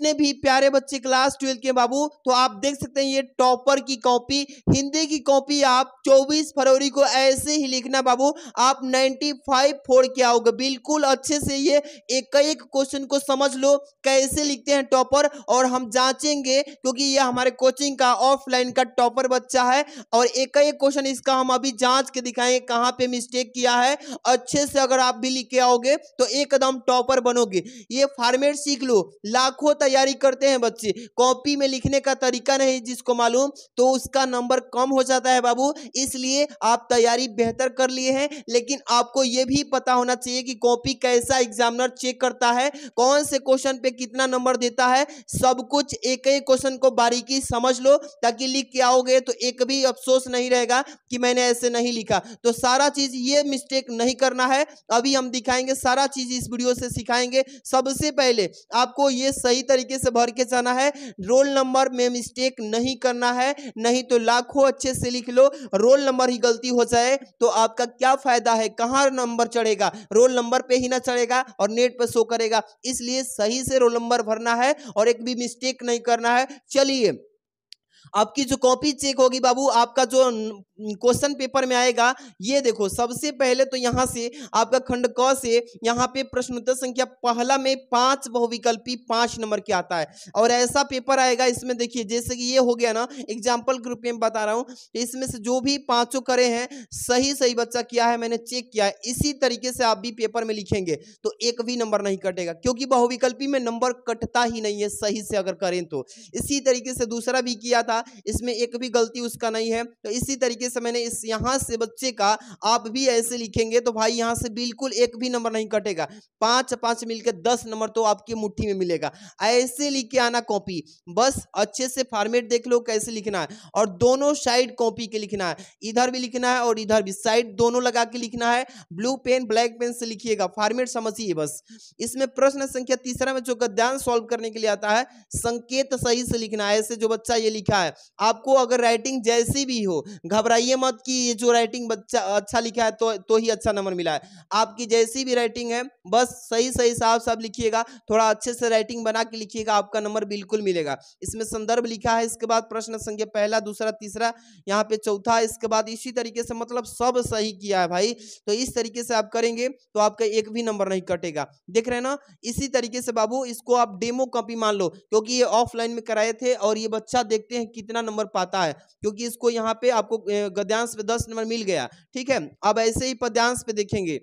जितने भी प्यारे बच्चे क्लास 12 के बाबू, तो आप देख सकते हैं ये टॉपर की कॉपी, हिंदी की कॉपी आप 24 फरवरी को ऐसे ही लिखना बाबू, आप 95 फोड़ के आओगे। बिल्कुल अच्छे से ये एक एक क्वेश्चन को समझ लो कैसे लिखते हैं टॉपर, और हम जांचेंगे क्योंकि ये हमारे कोचिंग का ऑफलाइन का टॉपर बच्चा है, और एक एक क्वेश्चन इसका हम अभी जांच के दिखाएंगे कहां पे मिस्टेक किया है। अच्छे से अगर आप भी लिख के आओगे तो एकदम टॉपर बनोगे। ये फॉर्मेट सीख लो, लाखों तैयारी करते हैं बच्चे, कॉपी में लिखने का तरीका नहीं जिसको मालूम तो उसका नंबर कम हो जाता है बाबू। इसलिए आप तैयारी बेहतर कर लिए हैं, लेकिन आपको यह भी पता होना चाहिए कि कॉपी कैसा एग्जामिनर चेक करता है, कौन से क्वेश्चन पे कितना नंबर देता है, सब कुछ एक एक क्वेश्चन को बारीकी समझ लो, ताकि लिख के आओगे तो एक भी अफसोस नहीं रहेगा कि मैंने ऐसे नहीं लिखा। तो सारा चीज ये मिस्टेक नहीं करना है, अभी हम दिखाएंगे सारा चीज इस वीडियो से सिखाएंगे। सबसे पहले आपको ये सही तरीके से भर के जाना है, रोल नंबर में मिस्टेक नहीं करना है, नहीं तो लाखों अच्छे से लिख लो, रोल नंबर ही गलती हो जाए तो आपका क्या फायदा है, कहां नंबर चढ़ेगा, रोल नंबर पे ही ना चढ़ेगा और नेट पे शो करेगा। इसलिए सही से रोल नंबर भरना है और एक भी मिस्टेक नहीं करना है। चलिए आपकी जो कॉपी चेक होगी बाबू, आपका जो क्वेश्चन पेपर में आएगा, ये देखो सबसे पहले तो यहां से आपका खंड क से यहां पे प्रश्न उत्तर संख्या पहला में 5 बहुविकल्पी 5 नंबर के आता है, और ऐसा पेपर आएगा इसमें देखिए, जैसे कि ये हो गया ना, एग्जाम्पल के रूप में बता रहा हूं, तो इसमें से जो भी पांचों करे हैं सही सही बच्चा किया है, मैंने चेक किया है, इसी तरीके से आप भी पेपर में लिखेंगे तो एक भी नंबर नहीं कटेगा, क्योंकि बहुविकल्पी में नंबर कटता ही नहीं है सही से अगर करें तो। इसी तरीके से दूसरा भी किया था, इसमें एक भी गलती उसका नहीं है, तो इसी तरीके से मैंने इस यहां से बच्चे का आप भी ऐसे लिखेंगे तो भाई यहां से बिल्कुल एक भी नंबर नहीं कटेगा, 5 मिलकर 10 नंबर तो आपकी मुट्ठी में मिलेगा। ऐसे लिख के आना कॉपी, बस अच्छे से फॉर्मेट देख लो कैसे लिखना है, और दोनों साइड कॉपी के लिखना है, इधर भी लिखना है और इधर भी, साइड दोनों लगा के लिखना है, ब्लू पेन ब्लैक पेन से लिखिएगा, फॉर्मेट समझिए बस। इसमें प्रश्न संख्या तीसरा में जो गद्यांश सॉल्व करने के लिए आता है, संकेत सही से लिखना है, ऐसे जो बच्चा ये लिखा है, आपको अगर राइटिंग जैसी भी हो घबराइए मत कि ये जो राइटिंग बच्चा अच्छा लिखा है तो ही अच्छा नंबर मिला है। आपकी जैसी भी राइटिंग है बस सही सही साफ साफ लिखिएगा, थोड़ा अच्छे से राइटिंग बना के लिखिएगा, आपका नंबर बिल्कुल मिलेगा। इसमें संदर्भ लिखा है, इसके बाद प्रश्न संख्या पहला दूसरा तीसरा, यहाँ पे चौथा, इसके बाद इसी तरीके से, मतलब सब सही किया है भाई। तो इस तरीके से आप करेंगे तो आपका एक भी नंबर नहीं कटेगा, देख रहे हैं ना। इसी तरीके से बाबू इसको आप डेमो कॉपी मान लो, क्योंकि ये ऑफलाइन में कराए थे, और ये बच्चा देखते हैं कितना नंबर पाता है, क्योंकि इसको यहाँ पे आपको गद्यांश पे 10 नंबर मिल गया, ठीक है। अब ऐसे ही पद्यांश पे देखेंगे,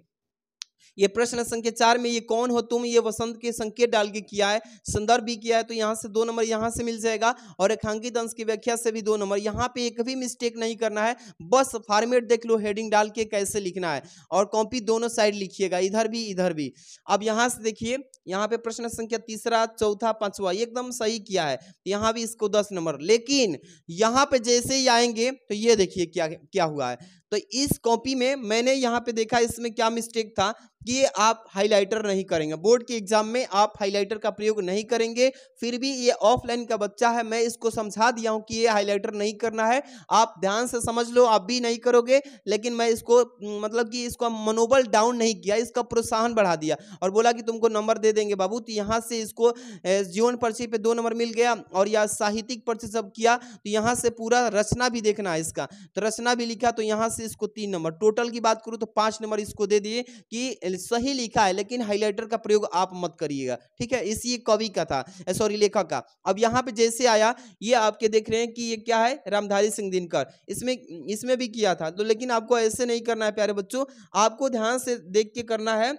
ये प्रश्न संख्या 4 में ये कौन हो तुम, ये वसंत के संकेत डाल के किया है, संदर्भ भी किया है, तो यहाँ से 2 नंबर यहाँ से मिल जाएगा, और रेखांकित अंश की व्याख्या से भी 2 नंबर। यहाँ पे एक भी मिस्टेक नहीं करना है, बस फॉर्मेट देख लो हेडिंग डाल के कैसे लिखना है, और कॉपी दोनों साइड लिखिएगा, इधर भी इधर भी। अब यहाँ से देखिए, यहाँ पे प्रश्न संख्या तीसरा चौथा पांचवा एकदम सही किया है, यहाँ भी इसको 10 नंबर, लेकिन यहाँ पे जैसे ही आएंगे तो ये देखिए क्या क्या हुआ है। तो इस कॉपी में मैंने यहाँ पे देखा, इसमें क्या मिस्टेक था कि आप हाइलाइटर नहीं करेंगे, बोर्ड के एग्जाम में आप हाइलाइटर का प्रयोग नहीं करेंगे। फिर भी ये ऑफलाइन का बच्चा है, मैं इसको समझा दिया हूं कि ये हाइलाइटर नहीं करना है, आप ध्यान से समझ लो, आप भी नहीं करोगे, लेकिन मैं इसको मतलब कि इसको मनोबल डाउन नहीं किया, इसका प्रोत्साहन बढ़ा दिया और बोला कि तुमको नंबर दे देंगे बाबू। तो यहाँ से इसको जीवन परिचय पे 2 नंबर मिल गया, और यह साहित्यिक परिचय सब किया, तो यहाँ से पूरा रचना भी देखना है इसका, तो रचना भी लिखा, तो यहाँ से इसको 3 नंबर। टोटल की बात करूँ तो 5 नंबर इसको दे दिए कि सही लिखा है, लेकिन हाइलाइटर का प्रयोग आप मत करिएगा, ठीक है। इसी कवि का था, सॉरी लेखक का। अब यहाँ पे जैसे आया, ये आपके देख रहे हैं कि ये क्या है, रामधारी सिंह दिनकर, इसमें भी किया था, तो लेकिन आपको ऐसे नहीं करना है प्यारे बच्चों, आपको ध्यान से देख के करना है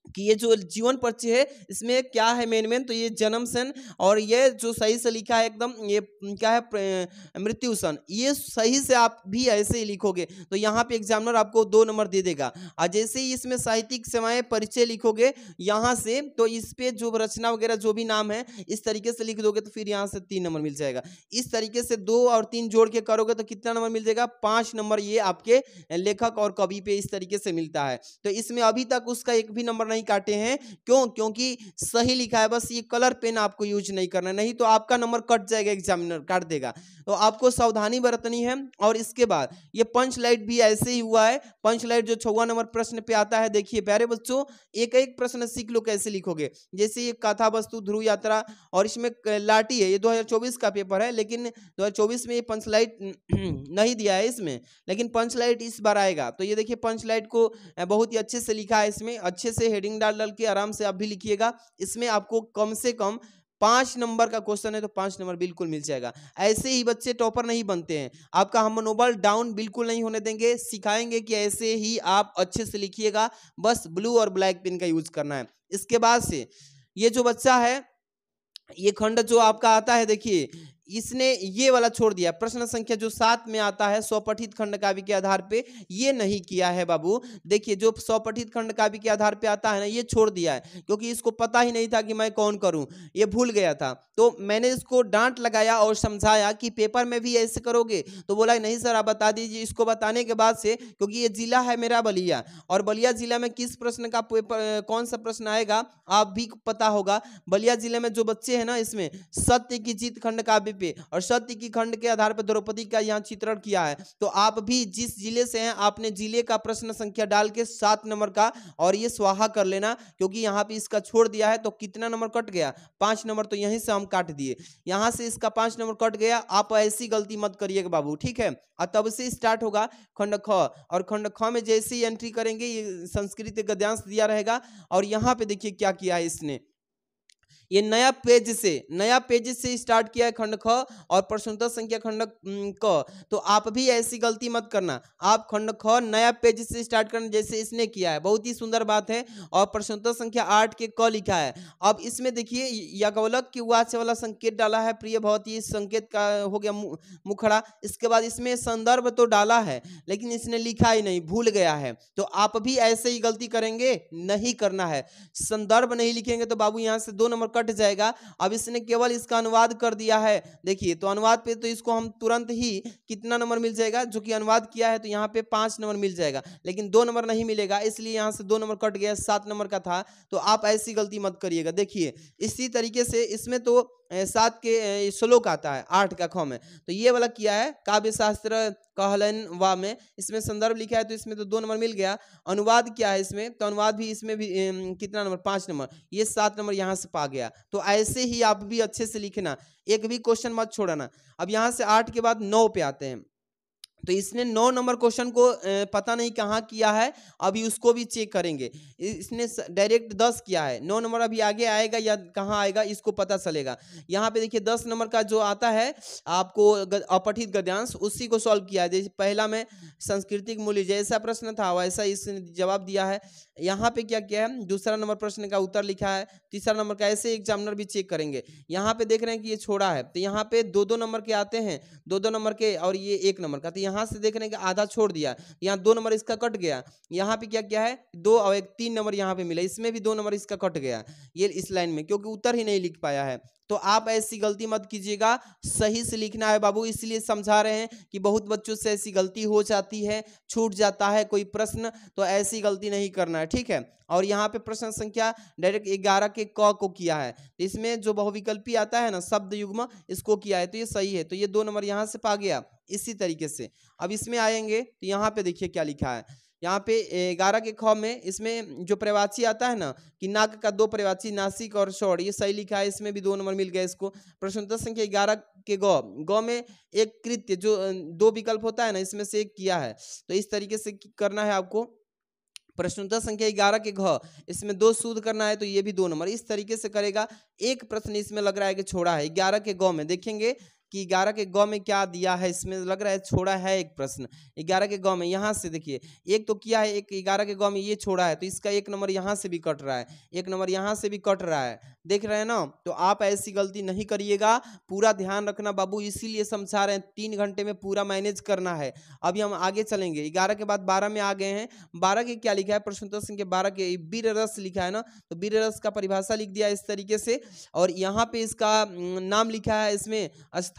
कि ये जो जीवन परिचय है इसमें क्या है मेन तो ये जन्म सन, और ये जो सही से लिखा है एकदम, ये क्या है मृत्यु सन, ये सही से आप भी ऐसे ही लिखोगे तो यहाँ पे एग्जामिनर आपको 2 नंबर दे देगा। और जैसे ही इसमें साहित्यिक सेवाएं परिचय लिखोगे यहाँ से, तो इस पे जो रचना वगैरह जो भी नाम है इस तरीके से लिख दोगे तो फिर यहाँ से 3 नंबर मिल जाएगा। इस तरीके से 2 और 3 जोड़ के करोगे तो कितना नंबर मिल जाएगा, 5 नंबर ये आपके लेखक और कवि पे इस तरीके से मिलता है। तो इसमें अभी तक उसका एक भी नंबर नहीं नहीं काटे हैं। क्यों? क्योंकि सही लिखा है, बस ये कलर पेन आपको यूज नहीं करना, नहीं तो आपका नंबर कट जाएगा, एग्जामिनर काट देगा। तो आपको सावधानी बरतनी है। और इसके बाद ये पंच लाइट भी ऐसे ही हुआ है। पंच लाइट जो 6वां नंबर प्रश्न पे आता है, देखिए प्यारे बच्चों, एक एक प्रश्न सीख लो कैसे लिखोगे। जैसे ये कथा वस्तु ध्रुव यात्रा, और इसमें लाठी है, ये 2024 का पेपर है, लेकिन 2024 में ये पंच लाइट नहीं दिया है इसमें, लेकिन पंच लाइट इस बार आएगा। तो ये देखिए पंच लाइट को बहुत ही अच्छे से लिखा है, इसमें अच्छे से हेडिंग डाल डाल के आराम से आप भी लिखिएगा। इसमें आपको कम से कम 5 नंबर का क्वेश्चन है, तो 5 नंबर बिल्कुल मिल जाएगा। ऐसे ही बच्चे टॉपर नहीं बनते हैं, आपका हम मनोबल डाउन बिल्कुल नहीं होने देंगे, सिखाएंगे कि ऐसे ही आप अच्छे से लिखिएगा, बस ब्लू और ब्लैक पेन का यूज करना है। इसके बाद से ये जो बच्चा है, ये खंड जो आपका आता है, देखिए इसने ये वाला छोड़ दिया, प्रश्न संख्या जो 7 में आता है स्वपठित खंड काव्य के आधार पे, ये नहीं किया है बाबू। देखिए जो स्वपठित खंड काव्य के आधार पे आता है ना, ये छोड़ दिया है, क्योंकि इसको पता ही नहीं था कि मैं कौन करूं, ये भूल गया था। तो मैंने इसको डांट लगाया और समझाया कि पेपर में भी ऐसे करोगे, तो बोला नहीं सर आप बता दीजिए। इसको बताने के बाद से, क्योंकि ये जिला है मेरा बलिया, और बलिया जिला में किस प्रश्न का पेपर, कौन सा प्रश्न आएगा आप भी पता होगा। बलिया जिले में जो बच्चे हैं ना, इसमें सत्य की जीत खंड काव्य पे और सत्य की खंड के आधार पर द्रौपदी का यहाँ चित्रण किया है। तो आप भी जिस जिले से हैं, आपने जिले का प्रश्न संख्या डाल के 7 नंबर का और ये स्वाहा कर लेना, क्योंकि यहाँ पे इसका छोड़ दिया है। तो कितना नंबर कट गया? 5 नंबर। तो यहीं से हम काट दिए, यहाँ से इसका 5 नंबर कट गया। आप ऐसी गलती मत करिएगा बाबू, ठीक है। और तब से स्टार्ट होगा खंड ख, और खंड ख में जैसे ही एंट्री करेंगे, ये संस्कृत गद्यांश दिया रहेगा। और यहाँ पे देखिए क्या किया है इसने, ये नया पेज से स्टार्ट किया है खंड ख और प्रश्नोत्तर संख्या खंड क। तो आप भी ऐसी गलती मत करना, आप खंड ख नया पेज से स्टार्ट करना जैसे इसने किया है, बहुत ही सुंदर बात है। और प्रश्नोत्तर संख्या 8 के क लिखा है। अब इसमें देखिए याज्ञवल्क्य की वाच्य वाला संकेत डाला है, प्रिय भवती, इस संकेत का हो गया मुखड़ा। इसके बाद इसमें संदर्भ तो डाला है, लेकिन इसने लिखा ही नहीं, भूल गया है। तो आप भी ऐसे ही गलती करेंगे, नहीं करना है। संदर्भ नहीं लिखेंगे तो बाबू यहाँ से 2 नंबर कट जाएगा। अब इसने केवल इसका अनुवाद कर दिया है, देखिए तो अनुवाद पे तो इसको हम तुरंत ही कितना नंबर मिल जाएगा, जो कि अनुवाद किया है, तो यहाँ पे 5 नंबर मिल जाएगा, लेकिन 2 नंबर नहीं मिलेगा, इसलिए यहाँ से 2 नंबर कट गया, 7 नंबर का था। तो आप ऐसी गलती मत करिएगा। देखिए इसी तरीके से इसमें तो 7 के श्लोक आता है 8 का ख में, तो ये वाला किया है काव्य शास्त्र कहलन वा में, इसमें संदर्भ लिखा है, तो इसमें तो 2 नंबर मिल गया। अनुवाद क्या है इसमें, तो अनुवाद भी इसमें भी कितना नंबर, 5 नंबर, ये 7 नंबर यहाँ से पा गया। तो ऐसे ही आप भी अच्छे से लिखना, एक भी क्वेश्चन मत छोड़ना। अब यहाँ से 8 के बाद 9 पे आते हैं, तो इसने 9 नंबर क्वेश्चन को पता नहीं कहाँ किया है, अभी उसको भी चेक करेंगे। इसने डायरेक्ट 10 किया है, 9 नंबर अभी आगे आएगा या कहाँ आएगा इसको पता चलेगा। यहाँ पे देखिए 10 नंबर का जो आता है आपको अपठित गद्यांश, उसी को सॉल्व किया है। जैसे पहला में सांस्कृतिक मूल्य जैसा प्रश्न था वैसा इसने जवाब दिया है। यहाँ पे क्या किया है, दूसरा नंबर प्रश्न का उत्तर लिखा है, तीसरा नंबर का, ऐसे एग्जामिनर भी चेक करेंगे। यहाँ पे देख रहे हैं कि ये छोड़ा है, तो यहाँ पे 2-2 नंबर के आते हैं, 2-2 नंबर के, और ये 1 नंबर का। तो यहाँ से देख रहे हैं कि आधा छोड़ दिया, यहाँ 2 नंबर इसका कट गया। यहाँ पे क्या किया है, 2 और 1, 3 नंबर यहाँ पे मिला, इसमें भी 2 नंबर इसका कट गया, ये इस लाइन में, क्योंकि उत्तर ही नहीं लिख पाया है। तो आप ऐसी गलती मत कीजिएगा, सही से लिखना है बाबू। इसलिए समझा रहे हैं कि बहुत बच्चों से ऐसी गलती हो जाती है, छूट जाता है कोई प्रश्न, तो ऐसी गलती नहीं करना है, ठीक है। और यहाँ पे प्रश्न संख्या डायरेक्ट 11 के क को किया है, इसमें जो बहुविकल्पी आता है ना शब्द युग्म, इसको किया है, तो ये सही है। तो ये 2 नंबर यहाँ से पा गया। इसी तरीके से अब इसमें आएंगे, तो यहाँ पे देखिए क्या लिखा है, यहाँ पे 11 के ख में इसमें जो प्रवाची आता है ना कि नाक का 2 प्रवाची, नासिक और शौर, ये सही लिखा है, इसमें भी 2 नंबर मिल गया इसको। प्रश्नोत्तर संख्या 11 के ग में एक कृत्य जो 2 विकल्प होता है ना, इसमें से एक किया है, तो इस तरीके से करना है आपको। प्रश्नोत्तर संख्या 11 के घ, इसमें 2 शुद्ध करना है, तो ये भी 2 नंबर, इस तरीके से करेगा। एक प्रश्न इसमें लग रहा है कि छोड़ा है, 11 के ग में देखेंगे कि 11 के ग में क्या दिया है, इसमें लग रहा है छोड़ा है एक प्रश्न 11 के ग में। यहाँ से देखिए एक तो किया है, एक 11 के ग में ये छोड़ा है, तो इसका 1 नंबर यहाँ से भी कट रहा है, 1 नंबर यहाँ से भी कट रहा है, देख रहे हैं ना। तो आप ऐसी गलती नहीं करिएगा, पूरा ध्यान रखना बाबू, इसीलिए समझा रहे हैं, 3 घंटे में पूरा मैनेज करना है। अभी हम आगे चलेंगे, 11 के बाद 12 में आ गए हैं। 12 के क्या लिखा है, प्रश्नोत्तर संख्या 12 के वीर रस लिखा है ना, तो वीर रस का परिभाषा लिख दिया इस तरीके से। और यहाँ पे इसका नाम लिखा है, इसमें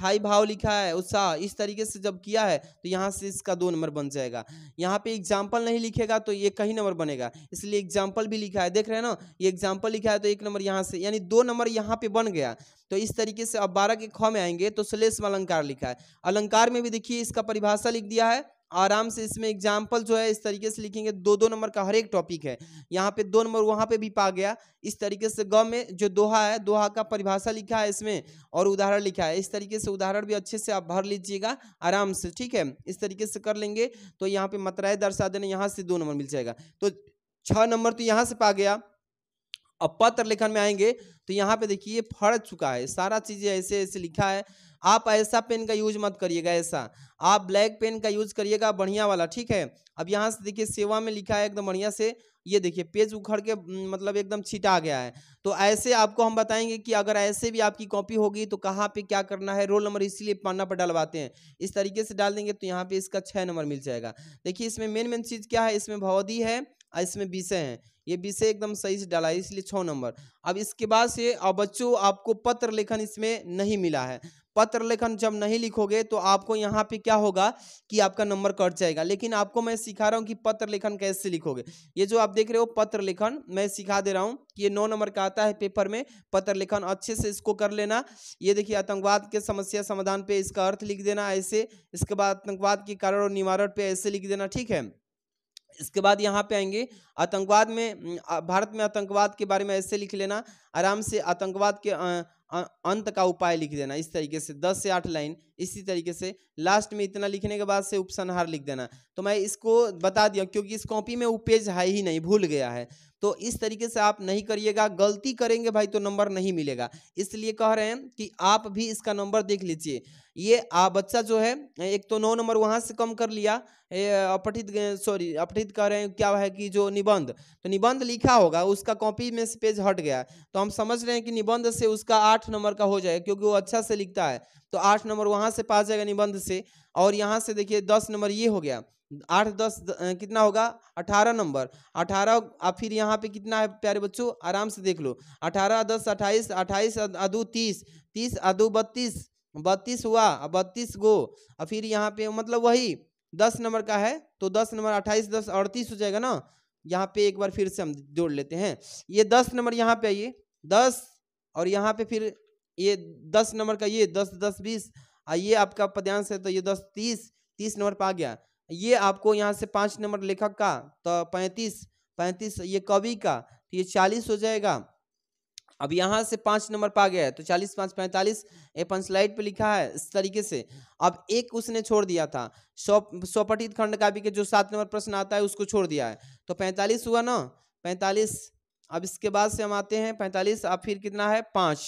स्थाई भाव लिखा है उत्साह, इस तरीके से जब किया है तो यहाँ से इसका 2 नंबर बन जाएगा। यहाँ पे एग्जाम्पल नहीं लिखेगा तो ये कहीं नंबर बनेगा, इसलिए एग्जाम्पल भी लिखा है, देख रहे हैं ना, ये एग्जाम्पल लिखा है तो 1 नंबर यहाँ से, यानी 2 नंबर यहाँ पे बन गया। तो इस तरीके से अब 12 के ख में आएंगे तो श्लेष्म अलंकार लिखा है, अलंकार में भी देखिए इसका परिभाषा लिख दिया है, आराम से इसमें एग्जाम्पल जो है इस तरीके से लिखेंगे, 2-2 नंबर का हर एक टॉपिक है, यहाँ पे 2 नंबर वहाँ पे भी पा गया। इस तरीके से ग में जो दोहा है, दोहा का परिभाषा लिखा है इसमें और उदाहरण लिखा है, इस तरीके से उदाहरण भी अच्छे से आप भर लीजिएगा आराम से, ठीक है। इस तरीके से कर लेंगे तो यहाँ पे मात्राएं दर्शा देना, यहाँ से 2 नंबर मिल जाएगा, तो 6 नंबर तो यहाँ से पा गया। अब पत्र लेखन में आएंगे तो यहाँ पे देखिए फट चुका है, सारा चीजें ऐसे ऐसे लिखा है। आप ऐसा पेन का यूज मत करिएगा, ऐसा आप ब्लैक पेन का यूज करिएगा, बढ़िया वाला, ठीक है। अब यहाँ से देखिए सेवा में लिखा है एकदम बढ़िया से, ये देखिए पेज उखड़ के मतलब एकदम छिटा गया है। तो ऐसे आपको हम बताएंगे कि अगर ऐसे भी आपकी कॉपी होगी तो कहाँ पे क्या करना है, रोल नंबर इसीलिए पन्ना पर डलवाते हैं, इस तरीके से डाल देंगे तो यहाँ पे इसका 6 नंबर मिल जाएगा। देखिए इसमें मेन चीज क्या है, इसमें भवधि है और इसमें विषय है, ये विषय एकदम सही से डाला है इसलिए 6 नंबर। अब इसके बाद से अब बच्चों आपको पत्र लेखन इसमें नहीं मिला है, पत्र लेखन जब नहीं लिखोगे तो आपको यहाँ पे क्या होगा कि आपका नंबर कट जाएगा। लेकिन आपको मैं सिखा रहा हूँ कि पत्र लेखन कैसे लिखोगे। ये जो आप देख रहे हो पत्र लेखन मैं सिखा दे रहा हूँ कि ये 9 नंबर का आता है पेपर में, पत्र लेखन अच्छे से इसको कर लेना। ये देखिए आतंकवाद के समस्या समाधान पे इसका अर्थ लिख देना ऐसे, इसके बाद आतंकवाद के कारण और निवारण पे ऐसे लिख देना, ठीक है। इसके बाद यहाँ पे आएंगे आतंकवाद में, भारत में आतंकवाद के बारे में ऐसे लिख लेना आराम से, आतंकवाद के अंत का उपाय लिख देना इस तरीके से 10 से 8 लाइन, इसी तरीके से लास्ट में इतना लिखने के बाद से उपसंहार लिख देना। तो मैं इसको बता दिया क्योंकि इस कॉपी में वो पेज है ही नहीं, भूल गया है, तो इस तरीके से आप नहीं करिएगा, गलती करेंगे भाई तो नंबर नहीं मिलेगा। इसलिए कह रहे हैं कि आप भी इसका नंबर देख लीजिए। ये बच्चा जो है एक तो 9 नंबर वहां से कम कर लिया, अपठित सॉरी अपठित कह रहे हैं क्या है कि जो निबंध, तो निबंध लिखा होगा उसका कॉपी में से पेज हट गया, तो हम समझ रहे हैं कि निबंध से उसका 8 नंबर का हो जाएगा क्योंकि वो अच्छा से लिखता है, तो 8 नंबर वहां से पा जाएगा निबंध से। और यहाँ से देखिए 10 नंबर ये हो गया, 8 10 कितना होगा 18 नंबर, 18 अब फिर यहाँ पे कितना है प्यारे बच्चों आराम से देख लो, 18 10 28, 28 अदू 30, 30 अदू 32, 32 हुआ, 32 गो, और फिर यहाँ पे मतलब वही 10 नंबर का है तो 10 नंबर 28 10 38 हो जाएगा ना। यहाँ पे एक बार फिर से हम जोड़ लेते हैं, ये 10 नंबर यहाँ पे आइए 10, और यहाँ पे फिर ये 10 नंबर का ये 10 10 20, ये आपका पद्यांश है तो ये 10 30, 30 नंबर पे आ गया। ये आपको यहाँ से 5 नंबर लेखक का तो 35, 35 ये कवि का तो ये 40 हो जाएगा। अब यहाँ से 5 नंबर पा गया है तो 40 5 45, ये पंचलाइड पे लिखा है इस तरीके से। अब एक उसने छोड़ दिया था, स्वपठित खंड काव्य के जो 7 नंबर प्रश्न आता है उसको छोड़ दिया है, तो 45 हुआ ना 45। अब इसके बाद से हम आते हैं 45, अब फिर कितना है 5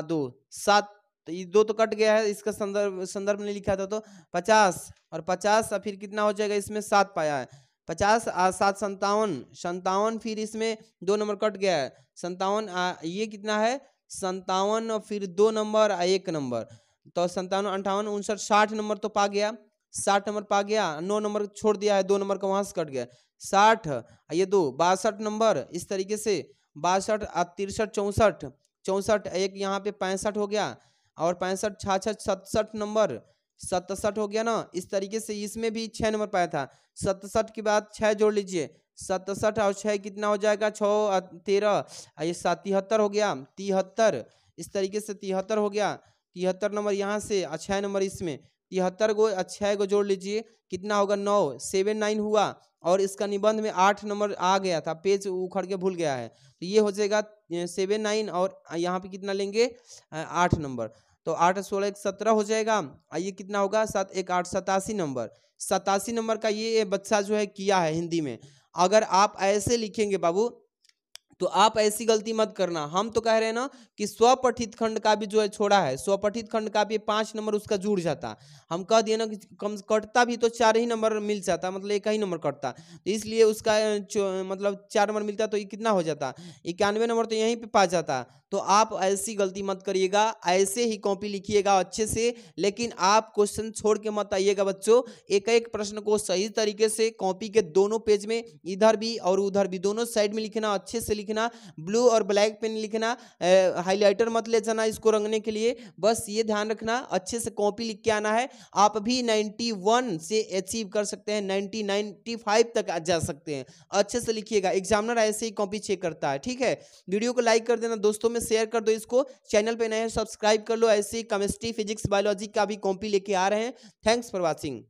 2 7, तो ये 2 तो कट गया है, इसका संदर्भ नहीं लिखा था तो 50, और 50 फिर कितना हो जाएगा इसमें 7 पाया है, 50 7 57, 57 फिर इसमें 2 नंबर कट गया है 57, ये कितना है 57 और फिर 2 नंबर 1 नंबर, तो 57 58 59 60 नंबर तो पा गया, 60 नंबर पा गया, 9 नंबर छोड़ दिया है 2 नंबर का वहां से कट गया 60, ये 2 62 नंबर इस तरीके से 62 63 64 64, एक यहाँ पे 65 हो गया, और 65 66 67 नंबर 67 हो गया ना। इस तरीके से इसमें भी 6 नंबर पाया था, 67 के बाद 6 जोड़ लीजिए, 67 और 6 कितना हो जाएगा 6 13, ये 73 हो गया 73, इस तरीके से 73 हो गया, 73 नंबर यहाँ से 6 नंबर इसमें 73 गो 6 गो जोड़ लीजिए कितना होगा 9 7 9 हुआ, और इसका निबंध में 8 नंबर आ गया था, पेज उखड़ के भूल गया है, तो ये हो जाएगा 7 9, और यहाँ पे कितना लेंगे 8 नंबर, तो 8 16 1 17 हो जाएगा, ये कितना होगा 7 1 8 87 नंबर, 87 नंबर का ये बच्चा जो है किया है हिंदी में। अगर आप ऐसे लिखेंगे बाबू तो आप ऐसी गलती मत करना, हम तो कह रहे हैं ना कि स्वपठित खंड का भी जो है छोड़ा है, स्वपठित खंड का भी 5 नंबर उसका जुड़ जाता, हम कह दिए ना कि कम कटता भी तो 4 ही नंबर मिल जाता, मतलब 1 ही नंबर कटता, तो इसलिए उसका मतलब 4 नंबर मिलता तो ये कितना हो जाता 91 नंबर तो यहीं पे पा जाता। तो आप ऐसी गलती मत करिएगा, ऐसे ही कॉपी लिखिएगा अच्छे से, लेकिन आप क्वेश्चन छोड़ के मत आइएगा बच्चों, एक एक प्रश्न को सही तरीके से कॉपी के दोनों पेज में इधर भी और उधर भी दोनों साइड में लिखना, अच्छे से लिखना, ब्लू और ब्लैक पेन लिखना, हाइलाइटर मत ले जाना इसको रंगने के लिए, बस ये ध्यान रखना, अच्छे से कॉपी लिख के आना है। आप भी 91 से अचीव कर सकते हैं, 95 तक जा सकते हैं। अच्छे से लिखिएगा, एग्जामिनर ऐसे ही कॉपी चेक करता है। ठीक है, वीडियो को लाइक कर देना, दोस्तों में शेयर कर दो इसको, चैनल पे नए हैं सब्सक्राइब कर लो, ऐसे ही केमिस्ट्री फिजिक्स बायोलॉजी का भी कॉपी लेके आ रहे हैं। Thanks for watching.